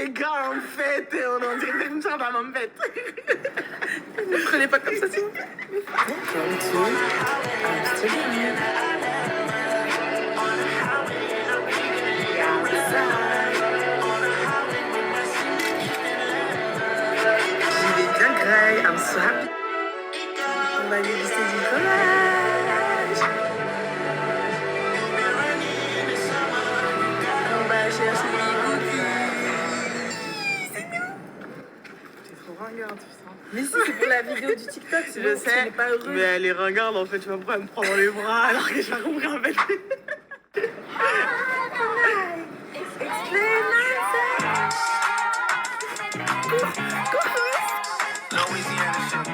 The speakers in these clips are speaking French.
les gars, en fait, on dirait une chambre à ma fête. Ne me prenez pas comme ça, s'il vous plaît. J'y vais bien, Grey. I'm so happy. On va visiter du collage. On va chercher des cookies. C'est mignon. T'es trop ringarde, putain. Mais si, c'est pour la vidéo du TikTok, Je sais, tu n'es pas heureux. mais elle est ringarde en fait, tu vois pourquoi elle me prend dans les bras alors que j'ai pas compris en fait. Louisiana shit.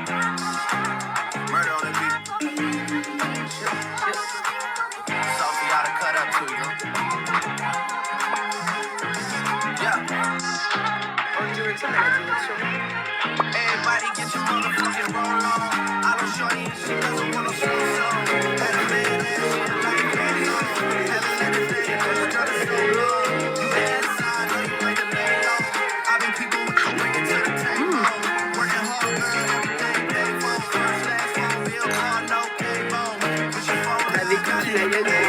Murder on the beat. Saucy how to cut up to you. Yeah. En direction, elle a direction. Everybody get your motherfucking roll on. I don't shorty and she doesn't want no slow song. Had a man last year like a radio. Haven't let it fade, cause it's trying to so long. You bad sign, know you ain't a lay low. I've been people with you bring it to the table. Working hard, girl, everything paid for. First, last, phone bill, car, no cable. Put your phone out, Avec qui la gagne?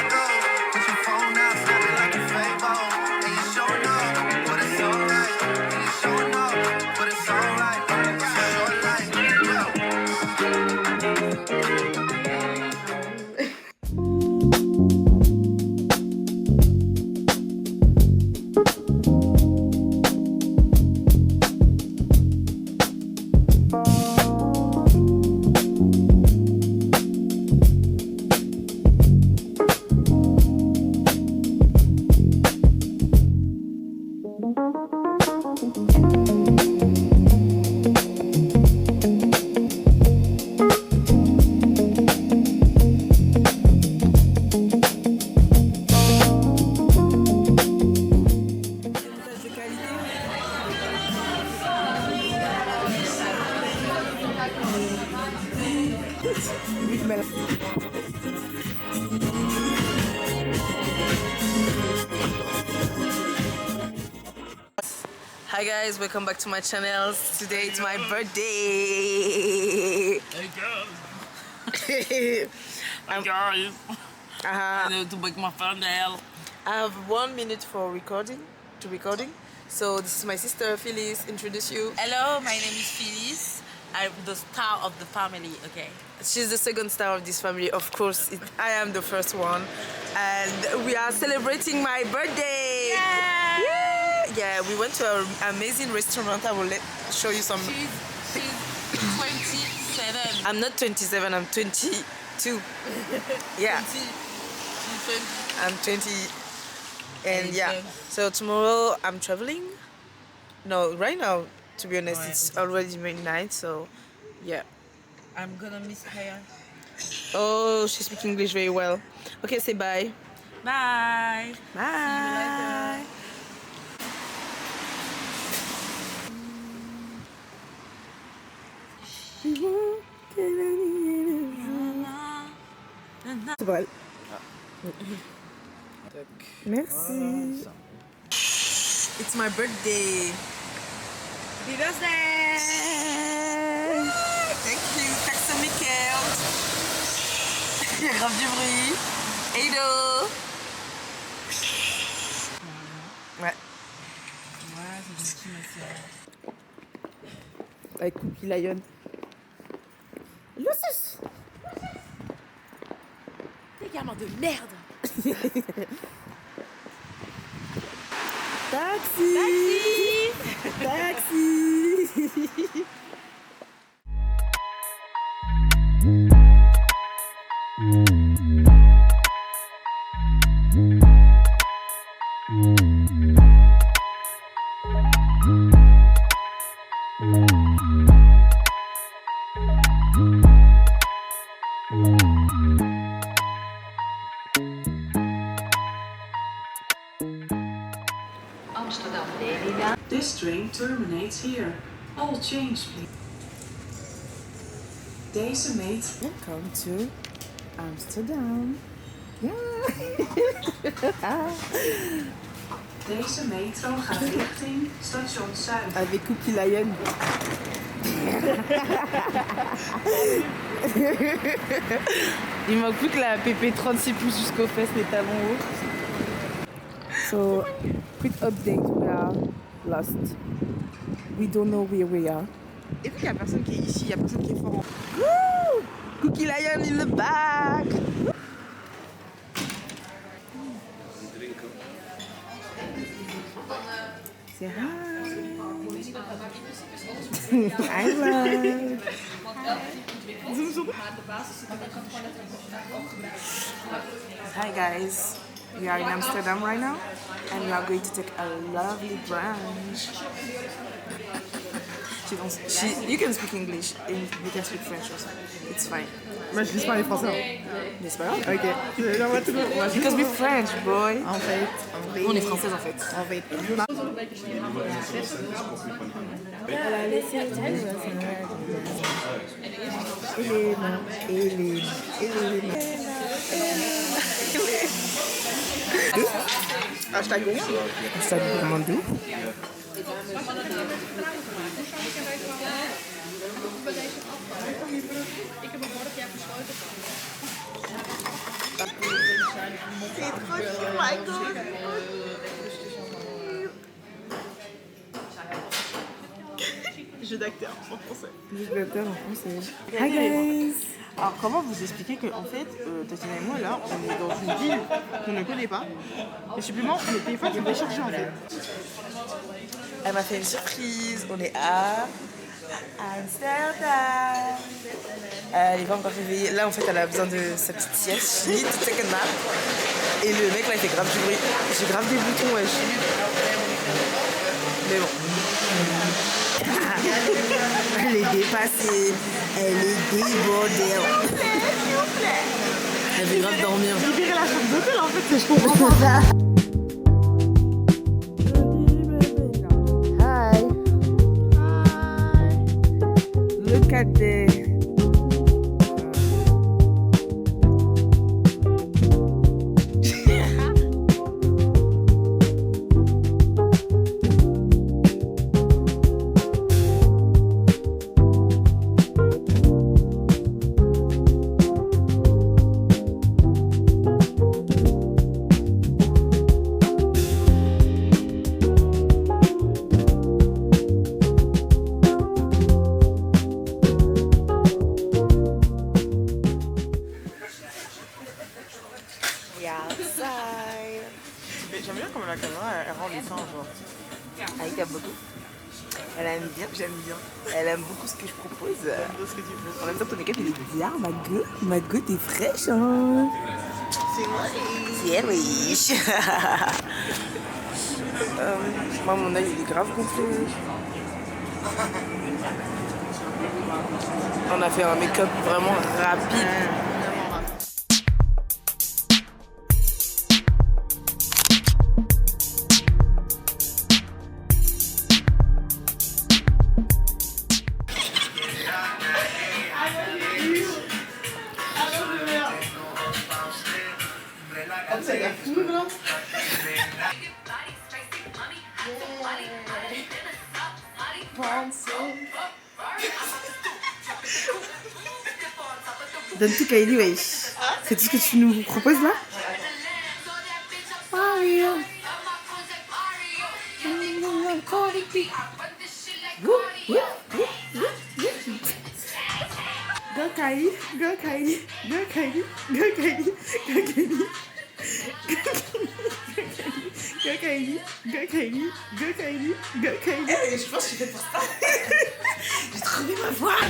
put your phone out, snap it like a Fable. And you showing up, but it's alright. And you showing up, but it's alright. It's a short life, yo. Hi guys, welcome back to my channel. Today it's my birthday. Hey girl. I'm- Guys. Uh, I need to make my thumbnail. I have 1 minute for recording. So this is my sister Phyllis. Introduce you. Hello, my name is Phyllis. I'm the star of the family, okay? She's the second star of this family. Of course, I am the first one. And we are celebrating my birthday. Yeah. Yeah, we went to an amazing restaurant. I will show you some. She's 27. I'm not 27, I'm 22. Yeah, 20. I'm 20. And yeah, 20. so tomorrow I'm traveling. No, right now, to be honest, Oh, yeah, it's okay. already midnight, so yeah. I'm gonna miss her. Oh, she speaks English very well. Okay, say bye. Bye. Bye. C'est vrai. Merci. It's my birthday. Happy birthday! Thank you. Tack så mycket. Il y a grave du bruit. Hello. Ouais. Ouais, c'est gentil, ma soeur. Avec Cookie Lion. Lucius. T'es gamin de merde! Taxi. Taxi. Amsterdam Lelystad. This train terminates here. All change, please. Deze meet. Welcome to Amsterdam. Yeah. Deze metro gaat richting station Zuid. Avec Cookie Lion. Il manque plus que la PP 36 pouces jusqu'aux fesses, les talons hauts. So, quick update, we are lost. We don't know where we are. Et puis il n'y a personne qui est ici, il n'y a personne qui est fort. Woo! Cookie Lion in the back! Say hi. Hi, love. Hi, guys. We are in Amsterdam right now, and we are going to take a lovely brunch. You can speak English, and you can speak French also. It's fine. Moi je lis pas les français. Mais c'est pas grave. Ok. J'envoie tout le monde. Because we're French, boy. En fait. On est françaises en fait. En fait. Hashtag Gourmandou. Jeu d'acteur en français. Hi guys. Alors comment vous expliquer qu'en fait, Tatiana et moi là, on est dans une ville qu'on ne connaît pas. Et simplement, le téléphone sont déchargés en fait. Elle m'a fait une surprise. On est à Amsterdam. Elle n'est pas encore réveillée. Là en fait elle a besoin de sa petite sieste. She needs to take a nap. Et le mec là il fait grave du bruit. J'ai grave des boutons wesh. Mais bon. Elle est dépassée. Elle est débordée. Elle veut grave dormir. Libérer la chambre d'hôtel en fait, je comprends pas. Hi. Look at this. J'aime bien comment la caméra elle rend les seins genre. Aïe, t'aimes beaucoup. Elle aime bien, j'aime bien. Elle aime beaucoup ce que je propose. Ce que tu veux. En même temps, ton make-up il est bien, ma gueule t'es fraîche hein. C'est moi. C'est riche. Moi mon œil il est grave gonflé. On a fait un make-up vraiment rapide. Donne tout Kylie, wesh. C'est tout ce que tu nous proposes là? Mario. Go Kylie, go Kylie, go Kylie, go Kylie, go Kylie. Go Kylie, go Kylie, go Kylie, go Kylie. Je pense que je suis faite pour ça. J'ai trouvé ma voix.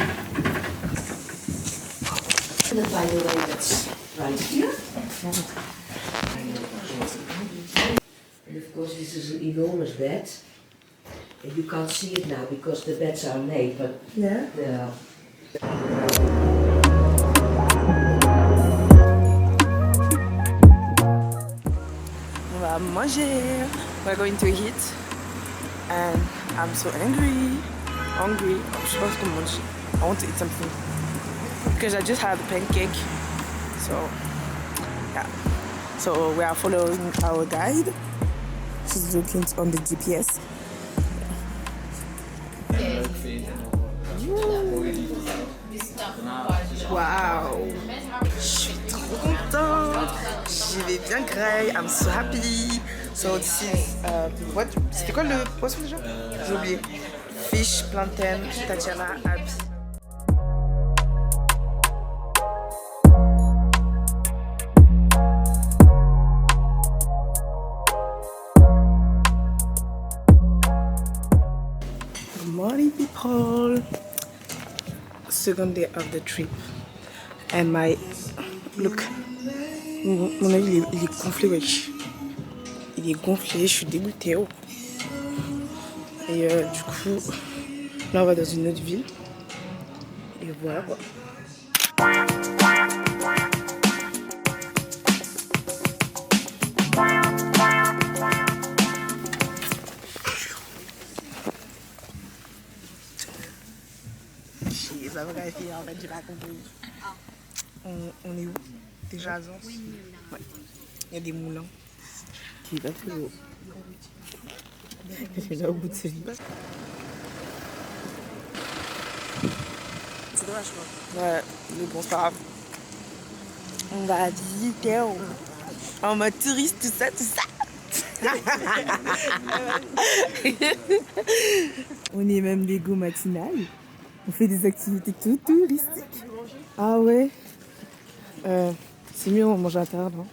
And by the way, that's right here. And of course, this is an enormous bed. And you can't see it now because the beds are made, but Yeah. On va manger. We're going to eat. And I'm so hungry. Je sais pas ce qu'on mange. I want to eat something. Because I just had a pancake. So, yeah. So we are following our guide. She's looking on the GPS. Waouh! Je suis trop contente. J'y vais bien grey. I'm so happy. So this is what? C'était quoi le poisson déjà? J'ai oublié. Fish, plantain, Tatiana, happy. Good morning, people. Second day of the trip. And my look. Mon œil il est gonflé, wesh. Il est gonflé, je suis dégoûtée. Oh. Et du coup, là on va dans une autre ville. Et voilà quoi. Ça va vérifier, en fait, j'ai pas compris. On est où? Déjà à Zans? Ouais. Il y a des moulins. Il va très haut. Je suis là au bout de ce lit. C'est dommage quoi. Ouais, mais bon, c'est pas grave. On va visiter en mode touriste, tout ça, tout ça. On est même des go matinales. On fait des activités tout touristiques. Ah ouais. C'est mieux, on mange à l'intérieur, non?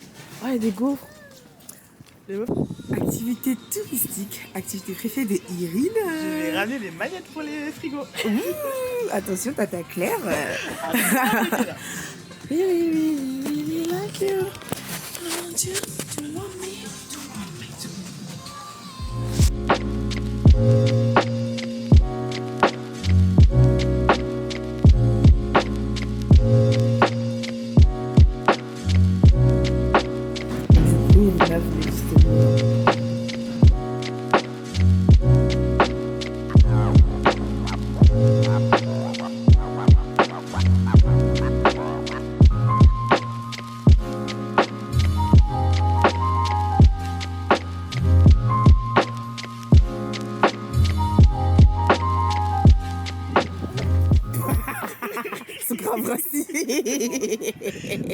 Ah, il y a des gaufres. Activité touristique. Activité préférée de Irina. Je vais ramener les manettes pour les frigos. Attention, tata Claire.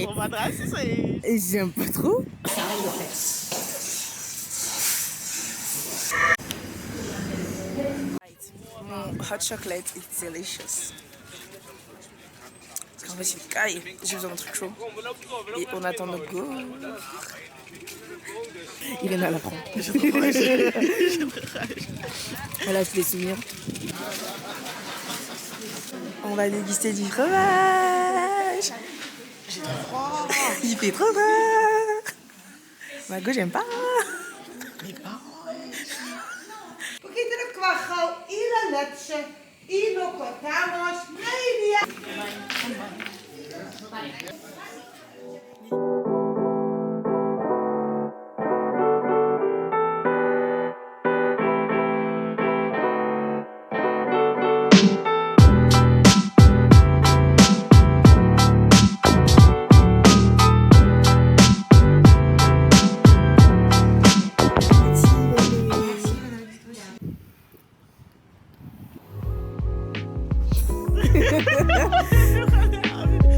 On va dresser, c'est... J'aime pas trop. Hot chocolate is delicious. Parce qu'en fait, il est carré. J'ai besoin d'un truc chaud. Et on attend notre go. Irina la prend. Voilà, je les souvenirs. On va déguster du fromage. J'ai trop froid. Il fait trop froid. Ma go, j'aime pas. Mais pas.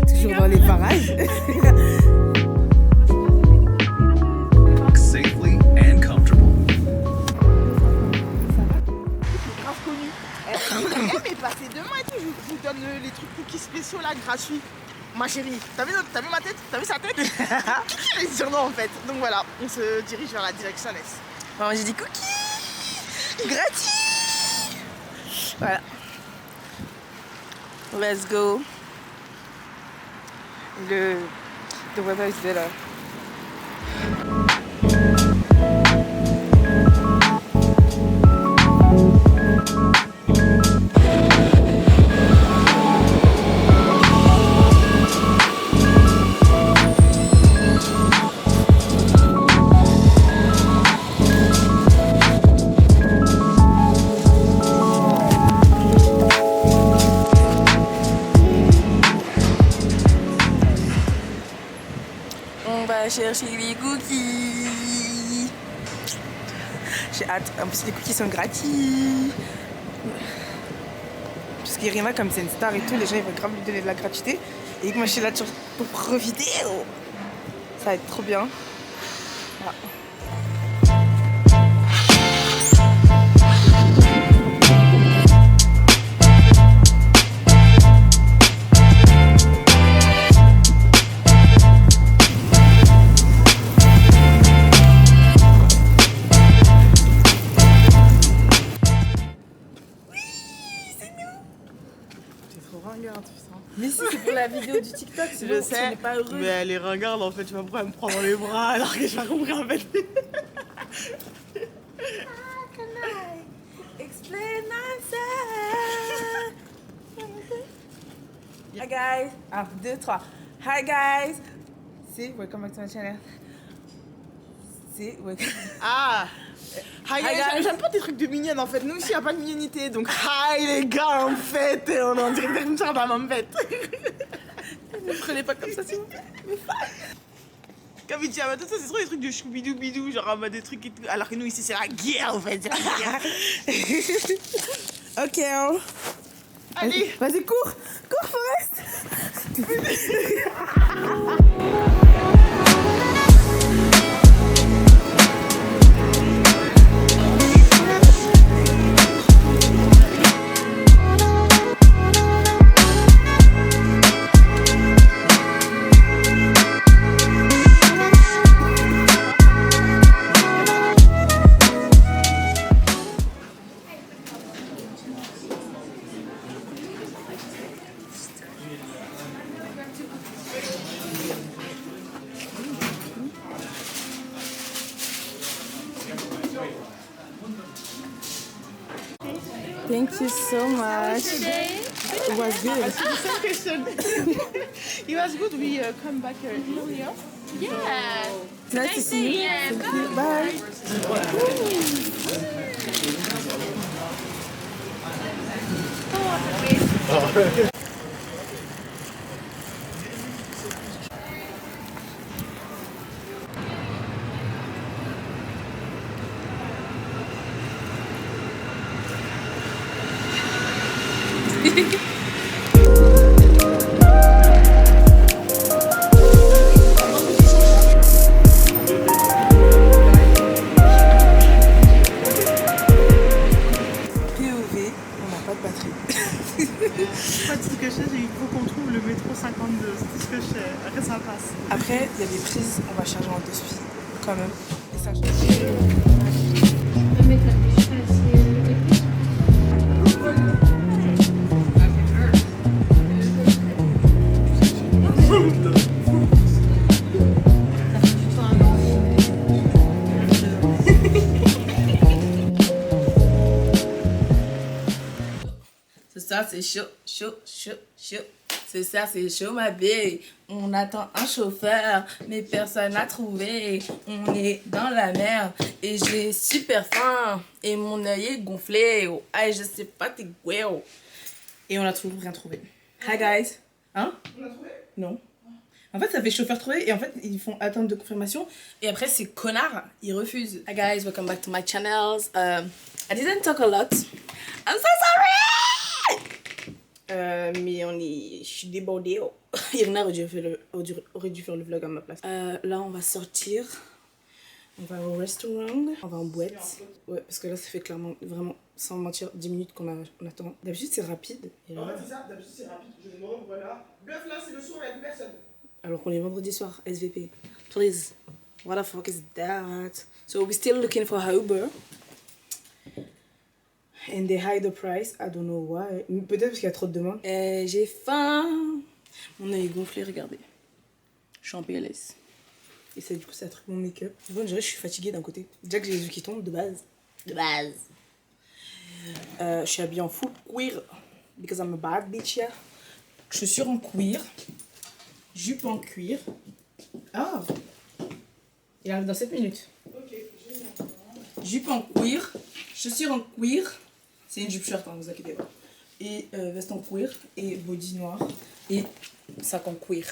Toujours dans les parages. Safely and comfortable. Grave connu. Mais passez demain et tout, je vous donne les trucs cookies spéciaux là, gratuits. Ma chérie, t'as vu ma tête? T'as vu sa tête? Qui allait dire non en fait? Donc voilà, on se dirige vers la direction S. Maman, j'ai dit cookies gratuits. Voilà. Let's go. The weather is better. On va chercher les cookies. j'ai hâte. En plus, les cookies sont gratuits. Parce qu'Irina, comme c'est une star et tout, les gens ils vont grave lui donner de la gratuité. Et que moi je suis là toujours pour profiter. Ça va être trop bien. Voilà. Mais si, c'est pour la vidéo du TikTok, c'est Je sais, pas heureux. mais elle est ringarde en fait, tu vas pourquoi elle me prend dans les bras alors que j'ai pas compris en fait. Explain myself. Hi guys. 1, 2, 3. Hi guys. See, welcome back to my channel. See, welcome. Ah! Hi guys. J'aime pas tes trucs de mignonne en fait. Nous ici, y a pas de mignonité. Donc, hi les gars, en fait. On est en direct comme ça, en fait. Ne prenez pas comme ça, s'il vous plaît. Comme il dit, ah, ça c'est trop des trucs de choubidou bidou, genre des trucs et tout. Alors que nous ici, c'est la guerre en fait. C'est la guerre. Ok. Allez. Vas-y, cours. Cours, Forest. Thank you so much. It was good. It was good. We come back earlier. Yeah. Nice to see you. Thank you. Bye. Après, il y a des prises, on va charger en dessus quand même. Et ça, Ça, c'est chaud, chaud, chaud, chaud. C'est ça, c'est chaud, ma bille. On attend un chauffeur, mais personne n'a trouvé. On est dans la mer et j'ai super faim. Et mon œil est gonflé. Oh, aïe, je sais pas, t'es guéo. Et on a toujours rien trouvé. Hi, guys. Hein? On l'a trouvé? Non. En fait, ça fait chauffeur trouvé et en fait, ils font attente de confirmation. Et après, ces connards, ils refusent. Hi, guys. Welcome back to my channels. I didn't talk a lot. I'm so sorry! Mais je suis débordée. Oh. Irina aurait dû faire le vlog à ma place. Là, on va sortir. On va au restaurant. On va en boîte. Ouais, parce que là, ça fait clairement, vraiment, sans mentir, 10 minutes qu'on attend. D'habitude, c'est rapide. Et là... En fait, c'est ça. D'habitude, c'est rapide. Je me rends, voilà. Bluff, là, c'est le soir, il n'y a plus personne. Alors qu'on est vendredi soir, SVP. Please, what the fuck is that? So we're still looking for Uber. And they hide the price, I don't know why. Peut-être parce qu'il y a trop de demandes. J'ai faim. Mon œil est gonflé, regardez. Je suis en PLS. Et ça, du coup, ça truc mon make-up. Bon, je suis fatiguée d'un côté. Déjà que j'ai les yeux qui tombent de base. De base. Je suis habillée en full queer. Because I'm a bad bitch, yeah. Chaussures en cuir. Jupe en cuir. Ah! Il arrive dans 7 minutes. Ok, génial. Jupe en cuir. Chaussures en cuir. C'est une jupe short, hein, vous inquiétez pas. Et veste en cuir. Et body noir. Et sac en cuir.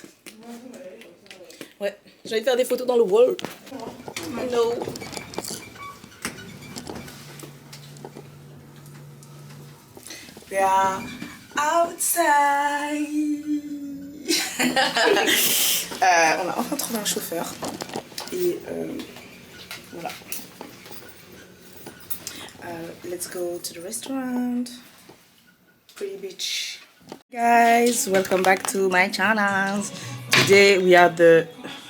Ouais. J'ai envie de faire des photos dans le wall. No. We are outside. On a enfin trouvé un chauffeur. Et voilà. Let's go to the restaurant. Pretty beach. Guys, welcome back to my channel. Today we are the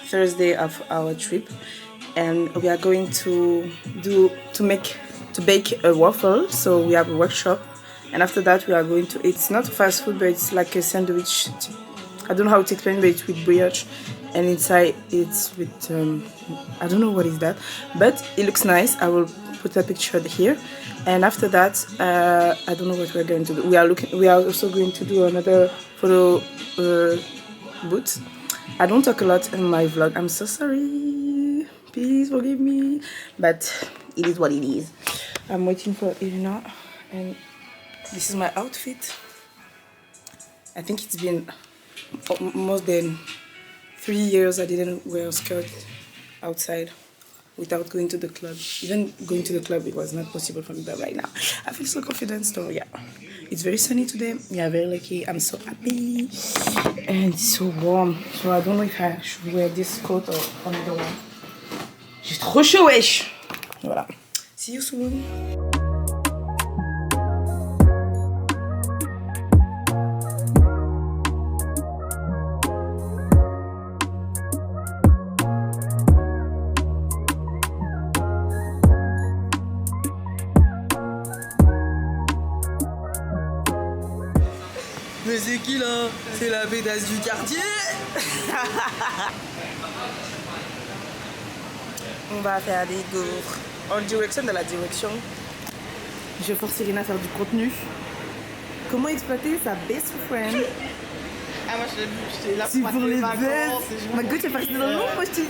Thursday of our trip, and we are going to bake a waffle. So we have a workshop, and after that we are going to eat. It's not fast food, but it's like a sandwich. I don't know how to explain, but it's with brioche, and inside it's with I don't know what is that, but it looks nice. I will put a picture here. And after that, I don't know what we're going to do. We are also going to do another photo booth. I don't talk a lot in my vlog. I'm so sorry. Please forgive me. But it is what it is. I'm waiting for Irina, and this is my outfit. I think it's been more than 3 years I didn't wear a skirt outside without going to the club. Even going to the club, it was not possible for me, but right now I feel so confident. So yeah, it's very sunny today. Yeah, very lucky. I'm so happy, and it's so warm. So I don't know if I should wear this coat or another one. J'ai trop chaud, wesh. Voilà. See you soon. Mais c'est qui là? C'est la pétasse du quartier. On va faire des gaufres en direction de la direction. Je force Irina à faire du contenu. Comment exploiter sa best friend? Ah, moi j'étais là C'est pour les vacances. bêtes. Ma gueule, tu es partie dans le nom, moi je t'ai dit.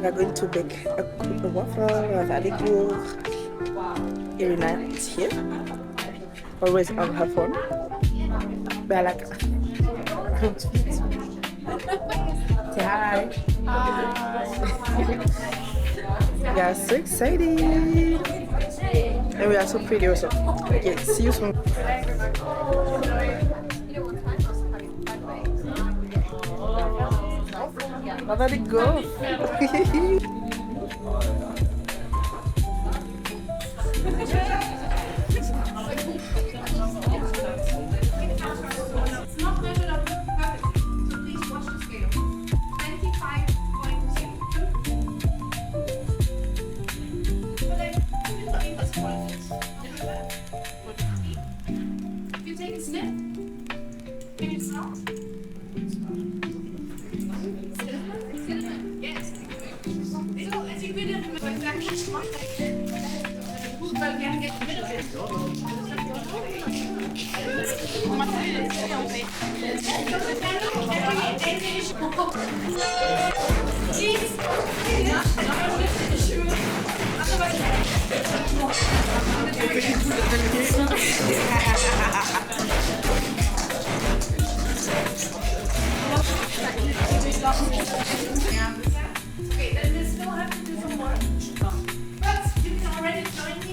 We are going to bake a waffle with aligur. Irina is here, always on her phone. But I like her. Say hi. We are so excited. And we are so pretty also. Okay, see you soon. How about it go? You take a sniff? Can you smell? Cinnamon? Yes. So, als je binnen met een zakje mag goed wel gerne get rid of it. Okay, then we still have to do some more. But you can already join me.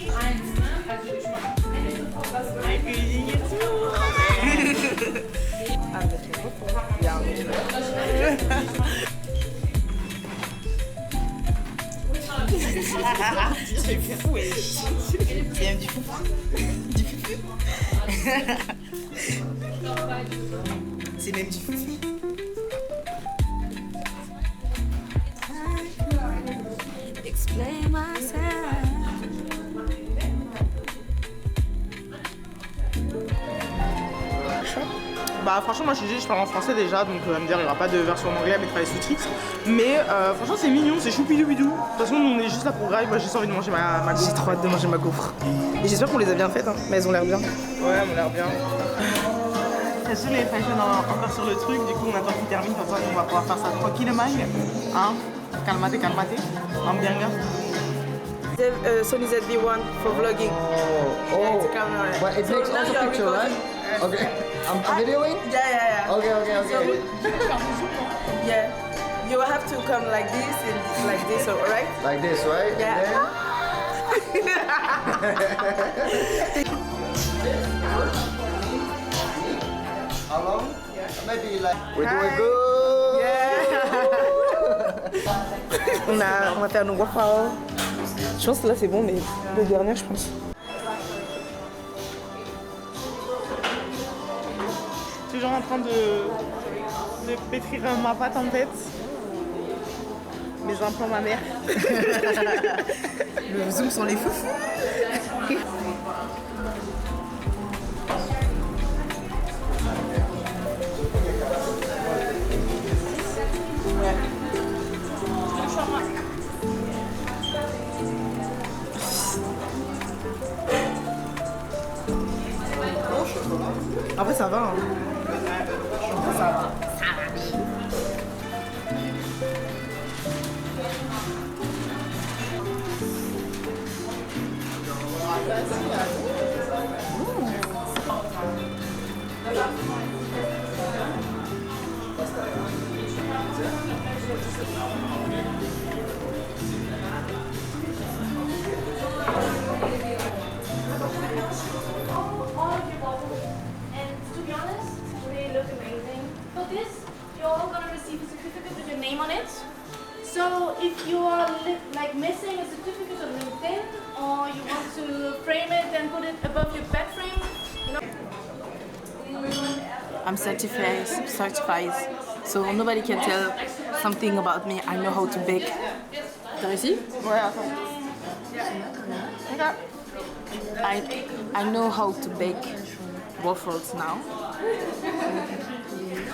C'est fou, ouais. C'est même du fou. Du fou. C'est même du fou. Explain myself. Bah franchement moi je parle en français déjà, donc elle va me dire il n'y aura pas de version en anglais, elle mettra les sous-titres. Mais franchement c'est mignon, c'est choupidoubidou. De toute façon on est juste là pour drive, moi j'ai juste envie de manger ma gaufre. J'ai trop hâte de manger ma gaufre. Et j'espère qu'on les a bien faites, hein. Mais elles ont l'air bien. Ouais, elles ont l'air bien. C'est sûr les fashion encore sur le truc, du coup on attend qu'il termine, comme ça on va pouvoir faire ça tranquillement. Hein? Calmate, ambianga. Sony ZV-1 for vlogging. Oh, but it makes also picture, right? Okay. I'm videoing? Yeah. Okay. Yeah. You will have to come like this and like this, alright? Like this, right? Yeah. How long? Maybe like we're doing good. On va faire nos waffles. Je pense que là c'est bon, mais le dernier je pense. Toujours en train de pétrir ma pâte en fait. Mes implants ma mère. Le zoom sont les foufous. Après ça va. And to be honest, they look amazing. For this, you're all gonna receive a certificate with your name on it. So if you are like missing a certificate on LinkedIn, or you want to frame it and put it above your bed frame, you know. I'm certified, so nobody can tell something about me. I know how to bake. T'as réussi? Ouais, attends. I know how to bake waffles now.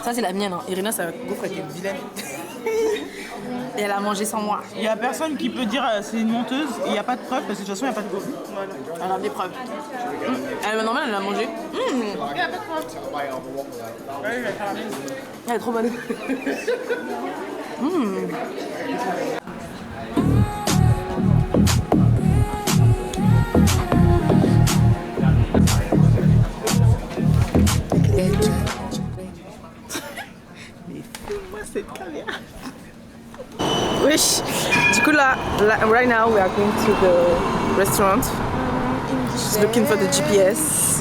Ça c'est la mienne, hein. Irina sa gaufre était vilaine. Et elle a mangé sans moi. Il n'y a personne qui peut dire c'est une menteuse, il n'y a pas de preuve parce que de toute façon il n'y a pas de gaufre. Voilà. Elle a des preuves. Elle, normal, elle l'a mangé. Il n'y a pas de preuve. Ouais, je vais faire la mienne. Elle est trop bonne. Moi c'est très bien. Wesh. Du coup là, right now we are going to the restaurant. She's looking for the GPS.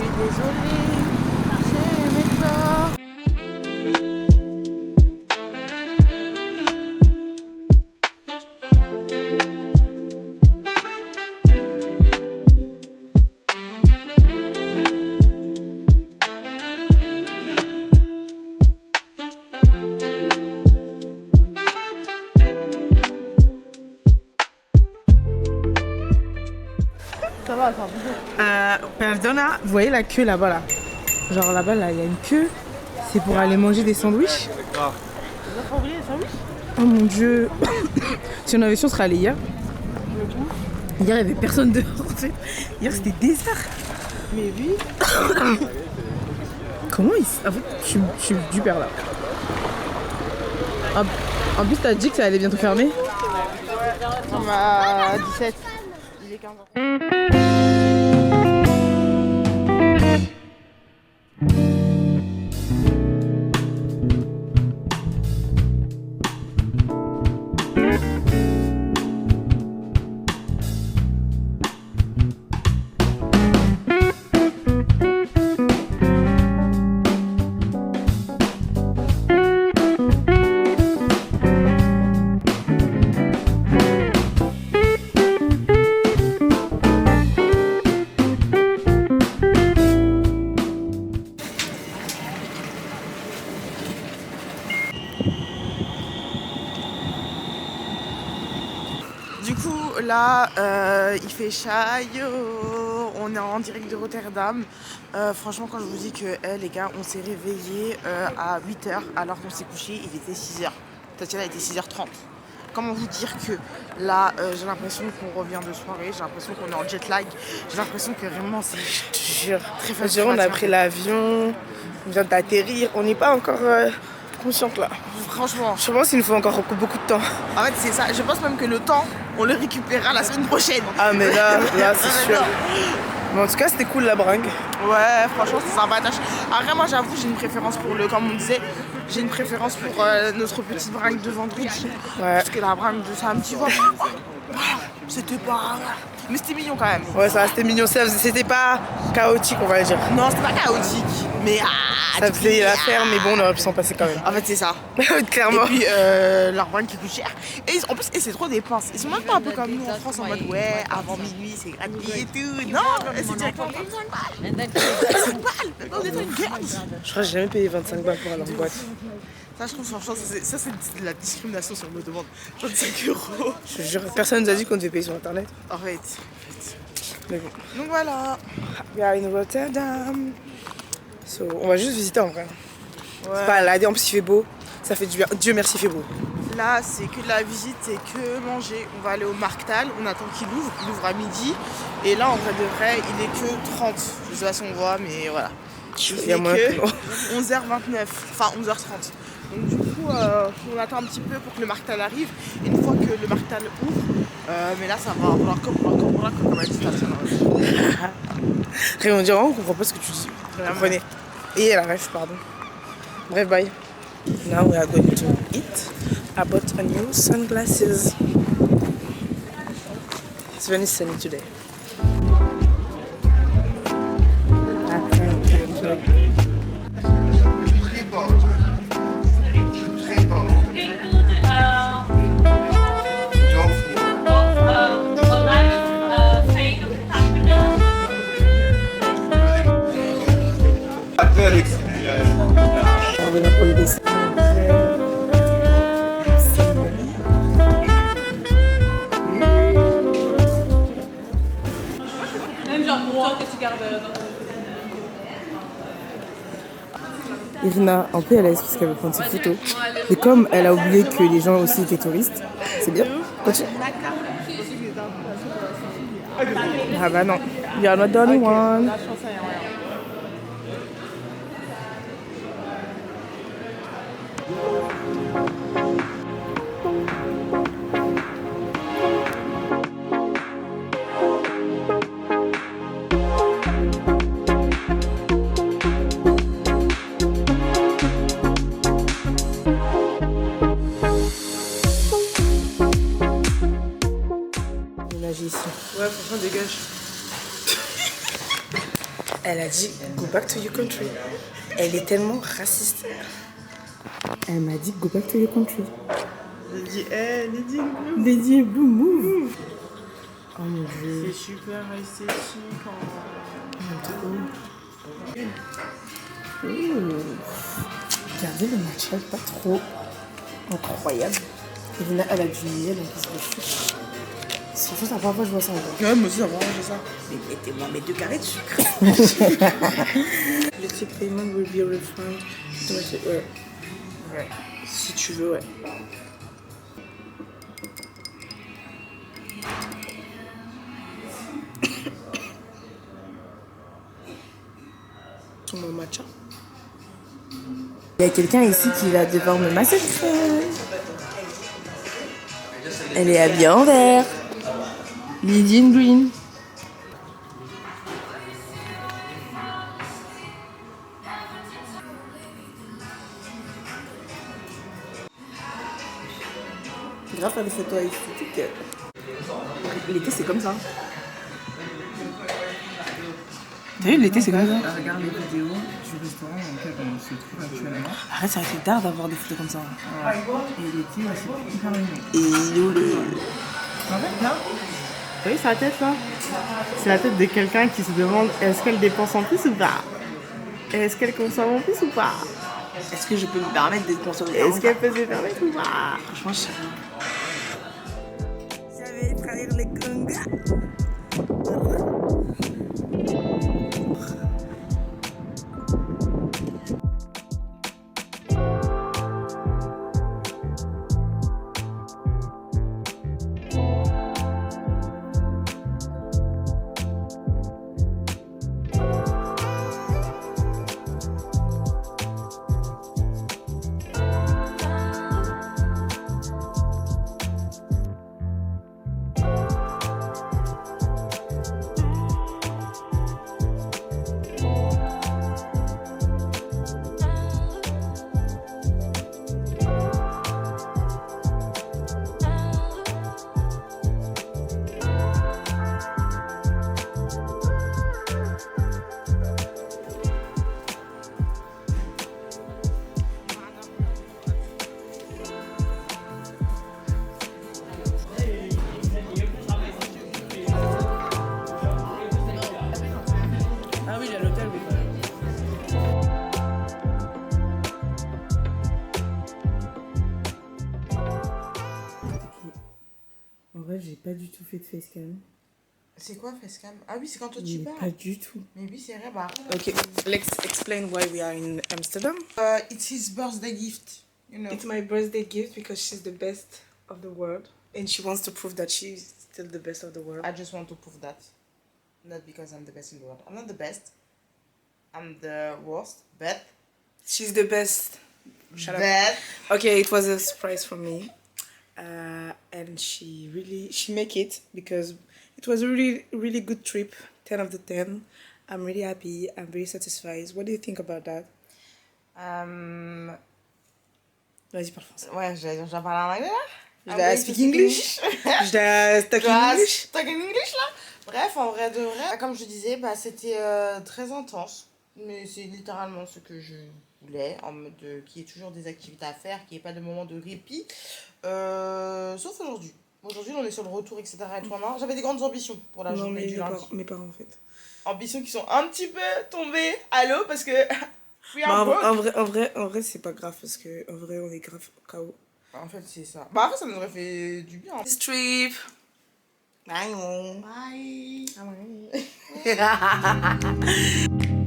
Ça va, ça va. Perdona, vous voyez la queue là-bas là. Genre là-bas là, il y a une queue. C'est pour aller manger des sandwichs. Tu vas pas oublier les sandwichs? Oh mon dieu. Si on avait su, on serait allé hier. Hier, il n'y avait personne dehors en fait. Hier, c'était désert. Mais oui. Comment ils... En fait, je suis du père là. En plus, t'as dit que ça allait bientôt fermer. On m'a 17. Il est 15 ans. Du coup, là, il fait chaille, on est en direct de Rotterdam. Franchement, quand je vous dis que, les gars, on s'est réveillés à 8h alors qu'on s'est couché, il était 6h. Tatiana était 6h30. Comment vous dire que là, j'ai l'impression qu'on revient de soirée, j'ai l'impression qu'on est en jet lag, j'ai l'impression que vraiment c'est très facile. On a pris l'avion, on vient d'atterrir, on n'est pas encore consciente là. Franchement, Je pense qu'il nous faut encore beaucoup de temps. en fait c'est ça, je pense même que le temps, on le récupérera la semaine prochaine. Ah mais là c'est sûr. Mais en tout cas, c'était cool la bringue. Ouais, franchement, c'est sympatoche. Après, moi, j'avoue, j'ai une préférence pour comme on disait, j'ai une préférence pour notre petite bringue de vendredi. Ouais. Parce que la bringue de samedi, voilà, c'était pas... Mais c'était mignon quand même. Ouais, ça restait mignon. C'était pas chaotique, on va dire. Non, c'était pas chaotique. Mais ça faisait l'affaire, mais bon, on aurait pu s'en passer quand même. En fait, c'est ça. Clairement. Et puis, leur bringue qui coûte cher. Et en plus, c'est trop des pinces. Ils sont même pas un peu comme nous en France en mode ouais, avant minuit, c'est gratuit et tout. Non, c'est directement 25 balles. 25 balles. On est dans une guerre. Je crois que j'ai jamais payé 25 balles pour aller en boîte. Ça, je trouve, franchement, ça, c'est de la discrimination si on me demande. 25 euros. Je te jure, personne nous a dit qu'on devait payer sur internet. En fait. Mais bon. Donc voilà. We are in Rotterdam. So, on va juste visiter en vrai. Ouais. C'est pas là, en plus il fait beau. Ça fait du bien. Dieu merci, il fait beau. Là, c'est que de la visite, c'est que manger. On va aller au Marktal, on attend qu'il ouvre. Il ouvre à midi. Et là, en vrai de vrai, il est que 30. Je sais pas si on voit, mais voilà. Il est que 11h29. Enfin, 11h30. Donc du coup, on attend un petit peu pour que le Marktal arrive. Et une fois que le Marktal ouvre, mais là, ça va avoir comme elle dit Tatiana. On dirait vraiment qu'on comprend pas ce que tu dis. Comprenez. Et la ref, pardon. Bref, bye. Now we are going to eat. I bought a new sunglasses. It's very sunny today. Irina, un peu à l'aise parce qu'elle veut prendre ses photos. Et comme elle a oublié que les gens aussi étaient touristes, c'est bien. Continue. Ah bah non, you are not the only one. Ouais, franchement, dégage. Elle a dit go back to your country. Elle est tellement raciste. Elle m'a dit go back to your country. Lady Blue. Lady Blue move. Oh mon dieu. C'est super esthétique. Regardez le matcha, pas trop incroyable. Irina, elle a du miel en plus dessus. C'est la première fois que je vois ça en fait. Ouais, moi aussi, ça va manger ça. Mais mettez-moi mes 2 carrés de sucre. Le check payment will be refunded. Ouais. Ouais. Si tu veux, ouais. Mon matcha. Il y a quelqu'un ici qui va devoir me masser le crâne. Elle est habillée en vert. Lady in green. Grâce à des photos esthétiques. L'été c'est comme ça. T'as vu, l'été c'est comme ça. Regarde les vidéos du restaurant dans lequel on se trouve actuellement. Arrête, ça fait tard d'avoir des photos comme ça. Ouais. Et l'été, c'est hyper mignon. Et il est où le... En fait, là, Vous voyez sa tête là? C'est la tête de quelqu'un qui se demande est-ce qu'elle dépense en plus ou pas? Est-ce qu'elle consomme en plus ou pas? Est-ce que je peux me permettre de consommer? Est-ce qu'elle peut se permettre ou pas? Franchement, je sais pas. J'avais trahir les congas. pas du tout fait de facecam. C'est quoi facecam? Ah oui, c'est quand toi tu Mais parles. pas du tout. Mais oui, c'est vrai. Bah, Okay, let's explain why we are in Amsterdam. it's his birthday gift. You know. It's my birthday gift because she's the best of the world. And she wants to prove that she's still the best of the world. I just want to prove that. Not because I'm the best in the world. I'm not the best. I'm the worst. But. She's the best. Shut up. But. Okay, it was a surprise for me. And she make it because it was a really good trip. 10 of the 10. I'm really happy. I'm very satisfied. What do you think about that? Vas-y, parle français. Ouais, j'allais parler en anglais là. Je dois speak English. Je dois talk English. Talk in English là. Bref, en vrai de vrai, comme je disais, bah, c'était très intense. Mais c'est littéralement ce que je voulais, en mode qu'il y ait toujours des activités à faire, qu'il n'y ait pas de moment de répit. Sauf aujourd'hui. Aujourd'hui, on est sur le retour, etc. Et tout, j'avais des grandes ambitions pour la journée du lundi. Mes parents, en fait. Ambitions qui sont un petit peu tombées à l'eau parce que... En vrai, c'est pas grave parce que en vrai, on est grave KO. En fait, c'est ça. Bah, après, ça nous aurait fait du bien. This trip. Bye. Bye. Bye.